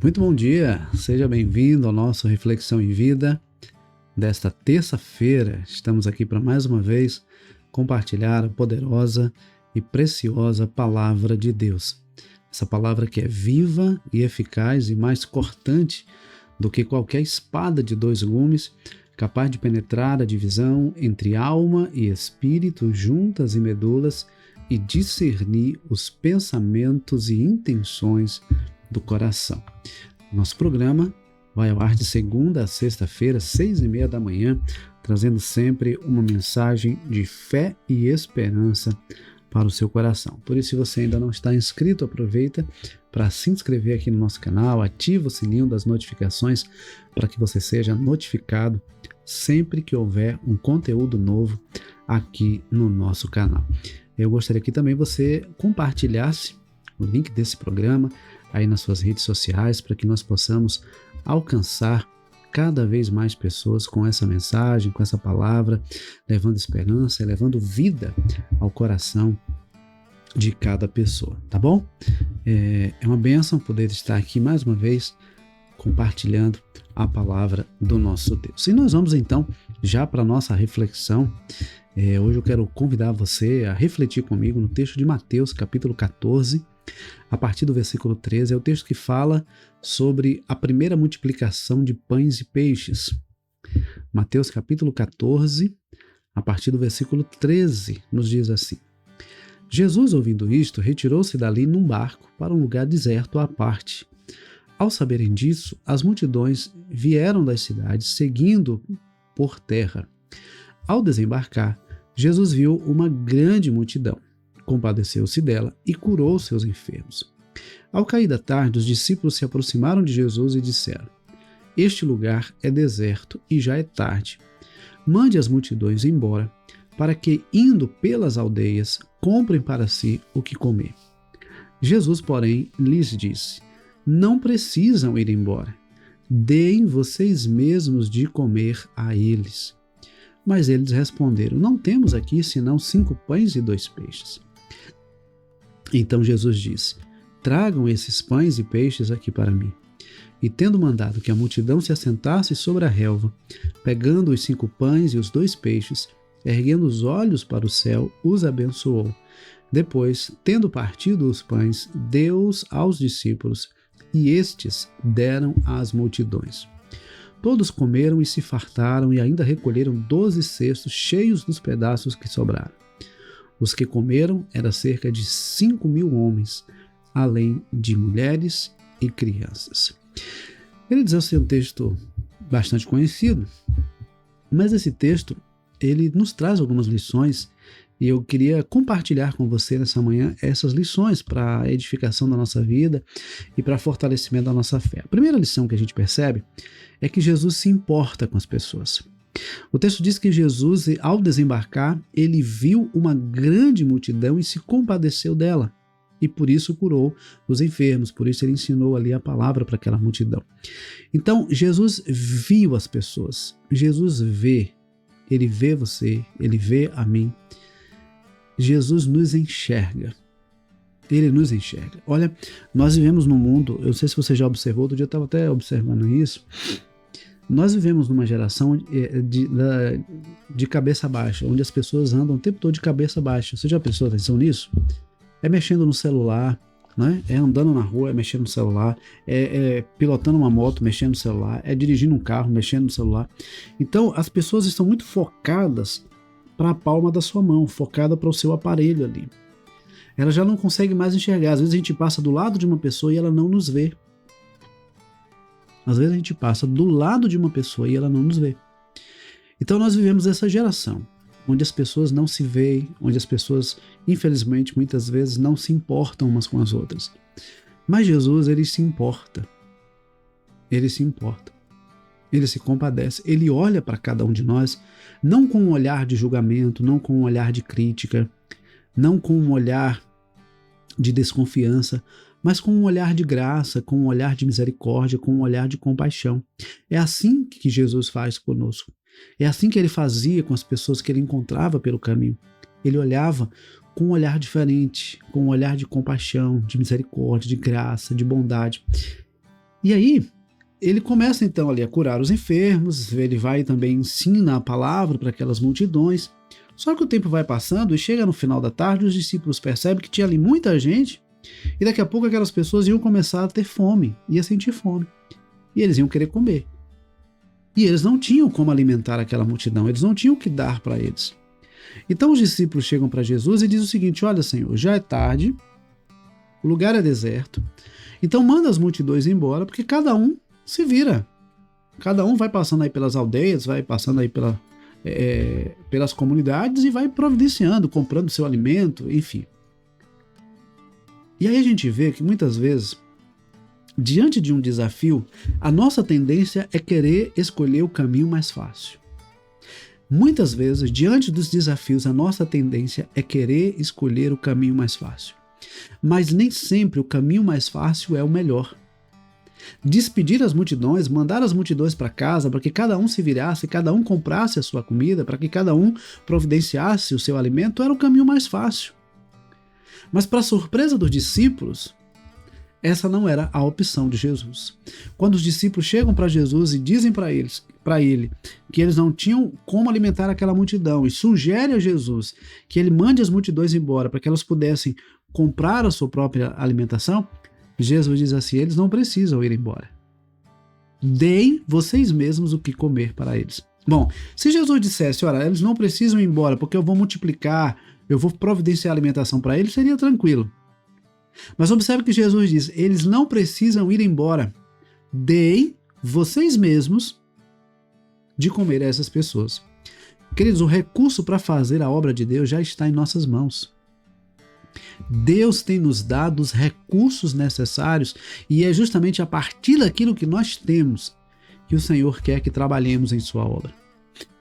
Muito bom dia, seja bem-vindo ao nosso Reflexão em Vida desta terça-feira. Estamos aqui para mais uma vez compartilhar a poderosa e preciosa Palavra de Deus. Essa palavra que é viva e eficaz e mais cortante do que qualquer espada de dois gumes, capaz de penetrar a divisão entre alma e espírito, juntas e medulas, e discernir os pensamentos e intenções do coração. Nosso programa vai ao ar de segunda a sexta-feira, 6:30 da manhã, trazendo sempre uma mensagem de fé e esperança para o seu coração. Por isso, se você ainda não está inscrito, aproveita para se inscrever aqui no nosso canal, ativa o sininho das notificações para que você seja notificado sempre que houver um conteúdo novo aqui no nosso canal. Eu gostaria que também você compartilhasse o link desse programa aí nas suas redes sociais para que nós possamos alcançar cada vez mais pessoas com essa mensagem, com essa palavra, levando esperança, levando vida ao coração de cada pessoa, tá bom? É uma bênção poder estar aqui mais uma vez compartilhando a palavra do nosso Deus. E nós vamos então já para a nossa reflexão. Hoje eu quero convidar você a refletir comigo no texto de Mateus, capítulo 14, a partir do versículo 13, é o texto que fala sobre a primeira multiplicação de pães e peixes. Mateus capítulo 14, a partir do versículo 13, nos diz assim: Jesus, ouvindo isto, retirou-se dali num barco para um lugar deserto à parte. Ao saberem disso, as multidões vieram das cidades, seguindo por terra. Ao desembarcar, Jesus viu uma grande multidão. Compadeceu-se dela e curou seus enfermos. Ao cair da tarde, os discípulos se aproximaram de Jesus e disseram: Este lugar é deserto e já é tarde. Mande as multidões embora, para que, indo pelas aldeias, comprem para si o que comer. Jesus, porém, lhes disse: Não precisam ir embora. Deem vocês mesmos de comer a eles. Mas eles responderam: Não temos aqui senão 5 pães e 2 peixes. Então Jesus disse: Tragam esses pães e peixes aqui para mim. E tendo mandado que a multidão se assentasse sobre a relva, pegando os 5 pães e os 2 peixes, erguendo os olhos para o céu, os abençoou. Depois, tendo partido os pães, deu-os aos discípulos, e estes deram às multidões. Todos comeram e se fartaram, e ainda recolheram 12 cestos cheios dos pedaços que sobraram. Os que comeram eram cerca de 5.000 homens, além de mulheres e crianças. Queridos, esse é um texto bastante conhecido, mas esse texto ele nos traz algumas lições e eu queria compartilhar com você nessa manhã essas lições para a edificação da nossa vida e para fortalecimento da nossa fé. A primeira lição que a gente percebe é que Jesus se importa com as pessoas. O texto diz que Jesus, ao desembarcar, ele viu uma grande multidão e se compadeceu dela. E por isso curou os enfermos, por isso ele ensinou ali a palavra para aquela multidão. Então, Jesus viu as pessoas. Jesus vê. Ele vê você, ele vê a mim. Jesus nos enxerga. Ele nos enxerga. Olha, nós vivemos num mundo, eu não sei se você já observou, outro dia eu estava até observando isso. Nós vivemos numa geração de cabeça baixa, onde as pessoas andam o tempo todo de cabeça baixa. Você já prestou atenção nisso? É mexendo no celular, né? É andando na rua, é mexendo no celular, é pilotando uma moto, mexendo no celular, é dirigindo um carro, mexendo no celular. Então, as pessoas estão muito focadas para a palma da sua mão, focada para o seu aparelho ali. Ela já não consegue mais enxergar. Às vezes a gente passa do lado de uma pessoa e ela não nos vê. Às vezes a gente passa do lado de uma pessoa e ela não nos vê. Então nós vivemos essa geração, onde as pessoas não se veem, onde as pessoas, infelizmente, muitas vezes não se importam umas com as outras. Mas Jesus, ele se importa. Ele se importa. Ele se compadece. Ele olha para cada um de nós, não com um olhar de julgamento, não com um olhar de crítica, não com um olhar de desconfiança, mas com um olhar de graça, com um olhar de misericórdia, com um olhar de compaixão. É assim que Jesus faz conosco. É assim que ele fazia com as pessoas que ele encontrava pelo caminho. Ele olhava com um olhar diferente, com um olhar de compaixão, de misericórdia, de graça, de bondade. E aí, ele começa então ali a curar os enfermos, ele vai também ensina a palavra para aquelas multidões. Só que o tempo vai passando e chega no final da tarde, os discípulos percebem que tinha ali muita gente e daqui a pouco aquelas pessoas iam começar a ter fome, ia sentir fome. E eles iam querer comer. E eles não tinham como alimentar aquela multidão, eles não tinham o que dar para eles. Então os discípulos chegam para Jesus e dizem o seguinte: olha, Senhor, já é tarde, o lugar é deserto, então manda as multidões embora, porque cada um se vira. Cada um vai passando aí pelas aldeias, vai passando aí pelas comunidades e vai providenciando, comprando seu alimento, enfim. E aí a gente vê que muitas vezes, diante de um desafio, a nossa tendência é querer escolher o caminho mais fácil. Muitas vezes, diante dos desafios, a nossa tendência é querer escolher o caminho mais fácil. Mas nem sempre o caminho mais fácil é o melhor. Despedir as multidões, mandar as multidões para casa para que cada um se virasse, cada um comprasse a sua comida, para que cada um providenciasse o seu alimento, era o caminho mais fácil. Mas para surpresa dos discípulos, essa não era a opção de Jesus. Quando os discípulos chegam para Jesus e dizem para ele que eles não tinham como alimentar aquela multidão e sugerem a Jesus que ele mande as multidões embora para que elas pudessem comprar a sua própria alimentação, Jesus diz assim: eles não precisam ir embora. Deem vocês mesmos o que comer para eles. Bom, se Jesus dissesse: olha, eles não precisam ir embora porque eu vou multiplicar, eu vou providenciar alimentação para eles, seria tranquilo. Mas observe que Jesus diz: eles não precisam ir embora. Deem vocês mesmos de comer a essas pessoas. Queridos, o recurso para fazer a obra de Deus já está em nossas mãos. Deus tem nos dado os recursos necessários e é justamente a partir daquilo que nós temos que o Senhor quer que trabalhemos em sua obra.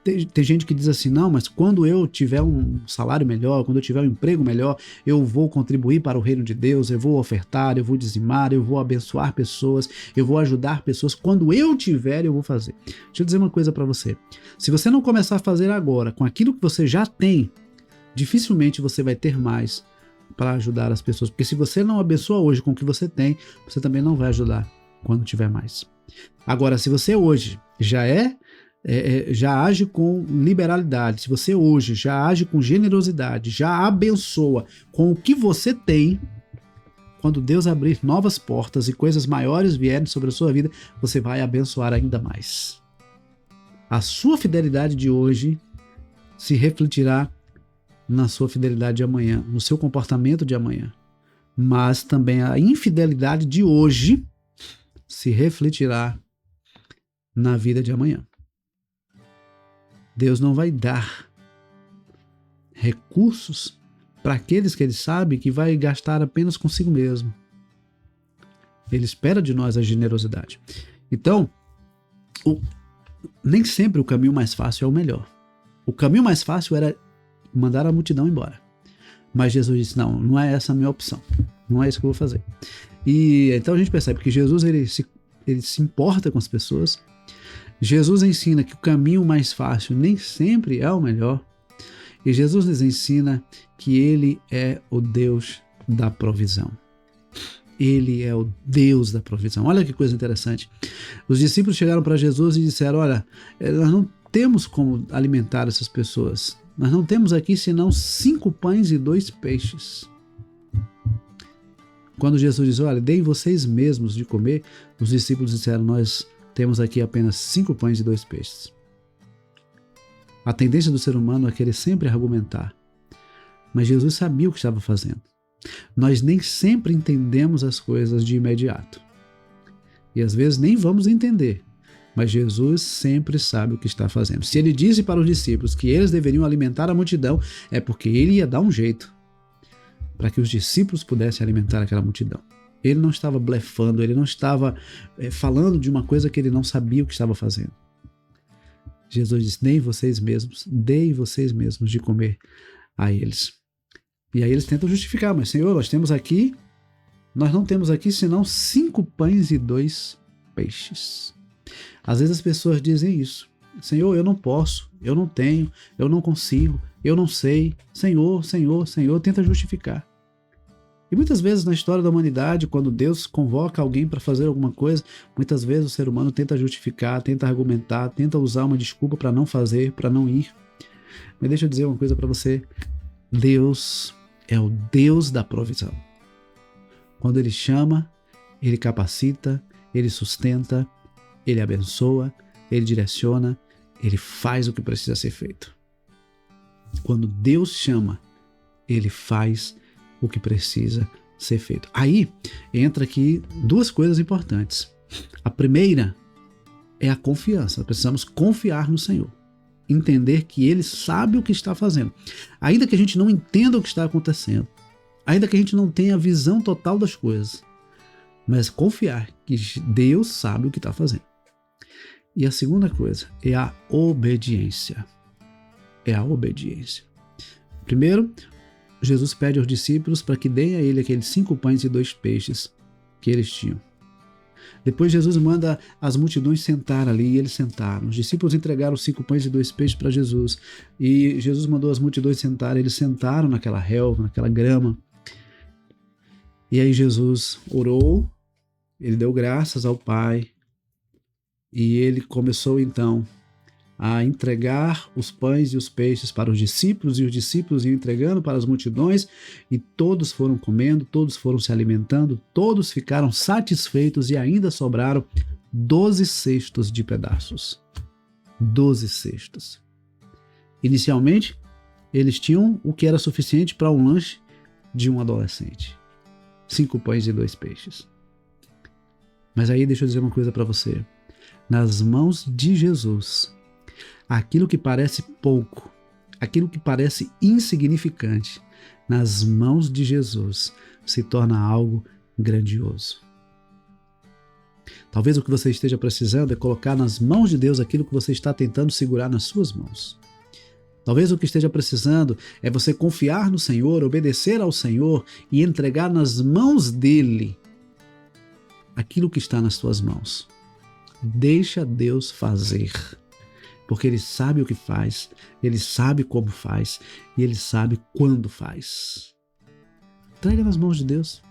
Tem gente que diz assim: não, mas quando eu tiver um salário melhor, quando eu tiver um emprego melhor, eu vou contribuir para o reino de Deus, eu vou ofertar, eu vou dizimar, eu vou abençoar pessoas, eu vou ajudar pessoas. Quando eu tiver, eu vou fazer. Deixa eu dizer uma coisa para você. Se você não começar a fazer agora com aquilo que você já tem, dificilmente você vai ter mais para ajudar as pessoas. Porque se você não abençoa hoje com o que você tem, você também não vai ajudar quando tiver mais. Agora, se você hoje já age com liberalidade, se você hoje já age com generosidade, já abençoa com o que você tem, quando Deus abrir novas portas e coisas maiores vierem sobre a sua vida, você vai abençoar ainda mais. A sua fidelidade de hoje se refletirá na sua fidelidade de amanhã, no seu comportamento de amanhã. Mas também a infidelidade de hoje se refletirá na vida de amanhã. Deus não vai dar recursos para aqueles que ele sabe que vai gastar apenas consigo mesmo. Ele espera de nós a generosidade. Então, nem sempre o caminho mais fácil é o melhor. O caminho mais fácil era mandar a multidão embora. Mas Jesus disse: não é essa a minha opção. Não é isso que eu vou fazer. E então a gente percebe que Jesus ele se importa com as pessoas. Jesus ensina que o caminho mais fácil nem sempre é o melhor. E Jesus nos ensina que ele é o Deus da provisão. Ele é o Deus da provisão. Olha que coisa interessante. Os discípulos chegaram para Jesus e disseram: olha, nós não temos como alimentar essas pessoas. Nós não temos aqui senão 5 pães e 2 peixes. Quando Jesus diz: olha, deem vocês mesmos de comer, os discípulos disseram: nós temos aqui apenas 5 pães e 2 peixes. A tendência do ser humano é querer sempre argumentar. Mas Jesus sabia o que estava fazendo. Nós nem sempre entendemos as coisas de imediato. E às vezes nem vamos entender. Mas Jesus sempre sabe o que está fazendo. Se ele disse para os discípulos que eles deveriam alimentar a multidão, é porque ele ia dar um jeito para que os discípulos pudessem alimentar aquela multidão. Ele não estava blefando, ele não estava falando de uma coisa que ele não sabia o que estava fazendo. Jesus disse: deem vocês mesmos de comer a eles. E aí eles tentam justificar: mas Senhor, nós não temos aqui senão 5 pães e 2 peixes. Às vezes as pessoas dizem isso: Senhor, eu não posso, eu não tenho, eu não consigo, eu não sei. Senhor, tenta justificar. E muitas vezes na história da humanidade, quando Deus convoca alguém para fazer alguma coisa, muitas vezes o ser humano tenta justificar, tenta argumentar, tenta usar uma desculpa para não fazer, para não ir. Mas deixa eu dizer uma coisa para você. Deus é o Deus da provisão. Quando Ele chama, Ele capacita, Ele sustenta, Ele abençoa, Ele direciona, Ele faz o que precisa ser feito. Quando Deus chama, Ele faz o que precisa ser feito. Aí entra aqui duas coisas importantes. A primeira é a confiança. Precisamos confiar no Senhor. Entender que Ele sabe o que está fazendo. Ainda que a gente não entenda o que está acontecendo, ainda que a gente não tenha a visão total das coisas, mas confiar que Deus sabe o que está fazendo. E a segunda coisa é a obediência. É a obediência. Primeiro, Jesus pede aos discípulos para que deem a Ele aqueles 5 pães e 2 peixes que eles tinham. Depois Jesus manda as multidões sentar ali e eles sentaram. Os discípulos entregaram 5 pães e 2 peixes para Jesus. E Jesus mandou as multidões sentar. Eles sentaram naquela relva, naquela grama. E aí Jesus orou, ele deu graças ao Pai. E ele começou então a entregar os pães e os peixes para os discípulos, e os discípulos iam entregando para as multidões, e todos foram comendo, todos foram se alimentando, todos ficaram satisfeitos e ainda sobraram 12 cestos de pedaços. 12 cestos. Inicialmente, eles tinham o que era suficiente para um lanche de um adolescente. 5 pães e 2 peixes. Mas aí deixa eu dizer uma coisa para você. Nas mãos de Jesus, aquilo que parece pouco, aquilo que parece insignificante, nas mãos de Jesus se torna algo grandioso. Talvez o que você esteja precisando é colocar nas mãos de Deus aquilo que você está tentando segurar nas suas mãos. Talvez o que esteja precisando é você confiar no Senhor, obedecer ao Senhor e entregar nas mãos dele aquilo que está nas suas mãos. Deixa Deus fazer. Porque Ele sabe o que faz, Ele sabe como faz e Ele sabe quando faz. Entrega nas mãos de Deus.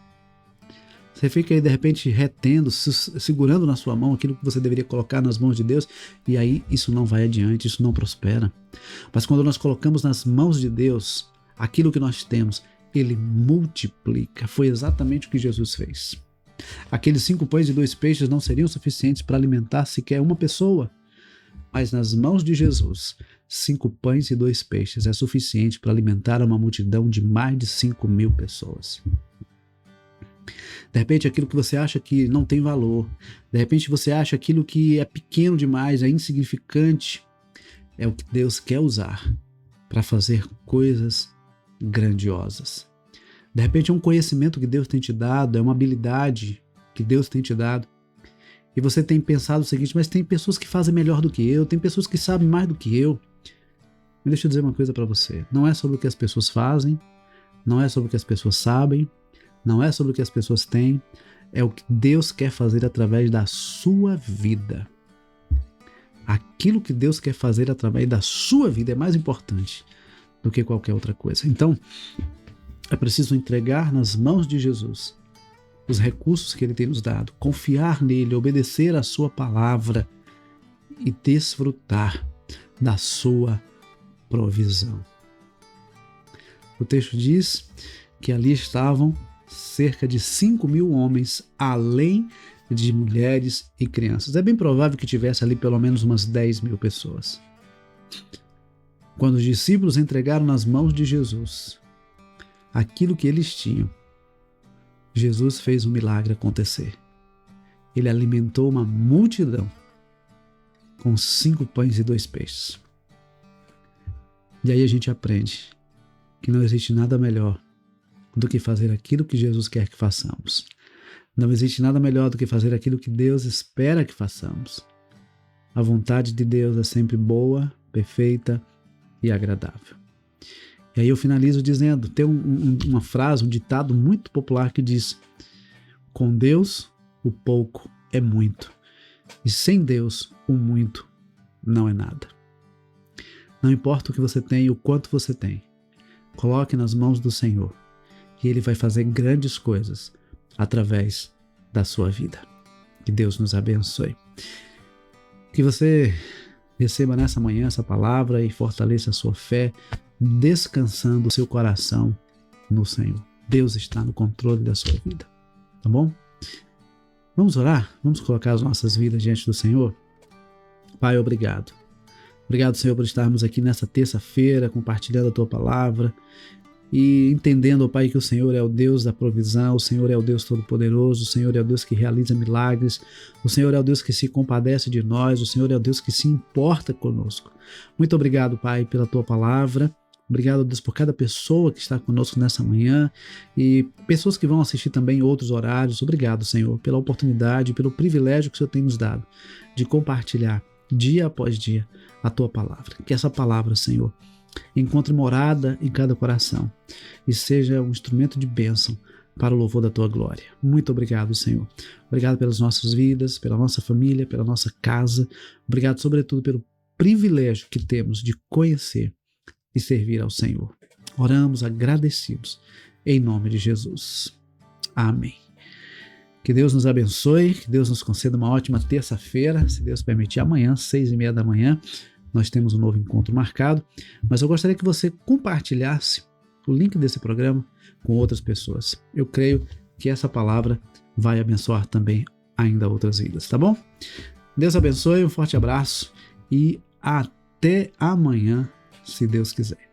Você fica aí de repente retendo, segurando na sua mão aquilo que você deveria colocar nas mãos de Deus, e aí isso não vai adiante, isso não prospera. Mas quando nós colocamos nas mãos de Deus aquilo que nós temos, Ele multiplica. Foi exatamente o que Jesus fez. Aqueles 5 pães e 2 peixes não seriam suficientes para alimentar sequer uma pessoa. Mas nas mãos de Jesus, 5 pães e 2 peixes é suficiente para alimentar uma multidão de mais de 5.000 pessoas. De repente, aquilo que você acha que não tem valor, de repente você acha aquilo que é pequeno demais, é insignificante, é o que Deus quer usar para fazer coisas grandiosas. De repente é um conhecimento que Deus tem te dado, é uma habilidade que Deus tem te dado. E você tem pensado o seguinte, mas tem pessoas que fazem melhor do que eu, tem pessoas que sabem mais do que eu. Mas deixa eu dizer uma coisa para você, não é sobre o que as pessoas fazem, não é sobre o que as pessoas sabem, não é sobre o que as pessoas têm, é o que Deus quer fazer através da sua vida. Aquilo que Deus quer fazer através da sua vida é mais importante do que qualquer outra coisa. Então, é preciso entregar nas mãos de Jesus os recursos que Ele tem nos dado, confiar nele, obedecer à sua palavra e desfrutar da sua provisão. O texto diz que ali estavam cerca de 5.000 homens, além de mulheres e crianças. É bem provável que tivesse ali pelo menos umas 10.000 pessoas. Quando os discípulos entregaram nas mãos de Jesus aquilo que eles tinham, Jesus fez um milagre acontecer. Ele alimentou uma multidão com 5 pães e 2 peixes. E aí a gente aprende que não existe nada melhor do que fazer aquilo que Jesus quer que façamos. Não existe nada melhor do que fazer aquilo que Deus espera que façamos. A vontade de Deus é sempre boa, perfeita e agradável. E aí eu finalizo dizendo, tem uma frase, um ditado muito popular que diz: com Deus o pouco é muito, e sem Deus o muito não é nada. Não importa o que você tem e o quanto você tem, coloque nas mãos do Senhor, e Ele vai fazer grandes coisas através da sua vida. Que Deus nos abençoe. Que você receba nessa manhã essa palavra e fortaleça a sua fé, descansando o seu coração no Senhor. Deus está no controle da sua vida, tá bom? Vamos orar? Vamos colocar as nossas vidas diante do Senhor? Pai, obrigado. Obrigado, Senhor, por estarmos aqui nessa terça-feira, compartilhando a Tua palavra e entendendo, Pai, que o Senhor é o Deus da provisão, o Senhor é o Deus Todo-Poderoso, o Senhor é o Deus que realiza milagres, o Senhor é o Deus que se compadece de nós, o Senhor é o Deus que se importa conosco. Muito obrigado, Pai, pela Tua palavra. Obrigado, Deus, por cada pessoa que está conosco nessa manhã e pessoas que vão assistir também em outros horários. Obrigado, Senhor, pela oportunidade, pelo privilégio que o Senhor tem nos dado de compartilhar dia após dia a Tua palavra. Que essa palavra, Senhor, encontre morada em cada coração e seja um instrumento de bênção para o louvor da Tua glória. Muito obrigado, Senhor. Obrigado pelas nossas vidas, pela nossa família, pela nossa casa. Obrigado, sobretudo, pelo privilégio que temos de conhecer e servir ao Senhor. Oramos agradecidos em nome de Jesus. Amém. Que Deus nos abençoe, que Deus nos conceda uma ótima terça-feira, se Deus permitir. Amanhã, 6h30 da manhã, nós temos um novo encontro marcado, mas eu gostaria que você compartilhasse o link desse programa com outras pessoas. Eu creio que essa palavra vai abençoar também ainda outras vidas, tá bom? Deus abençoe, um forte abraço e até amanhã, se Deus quiser.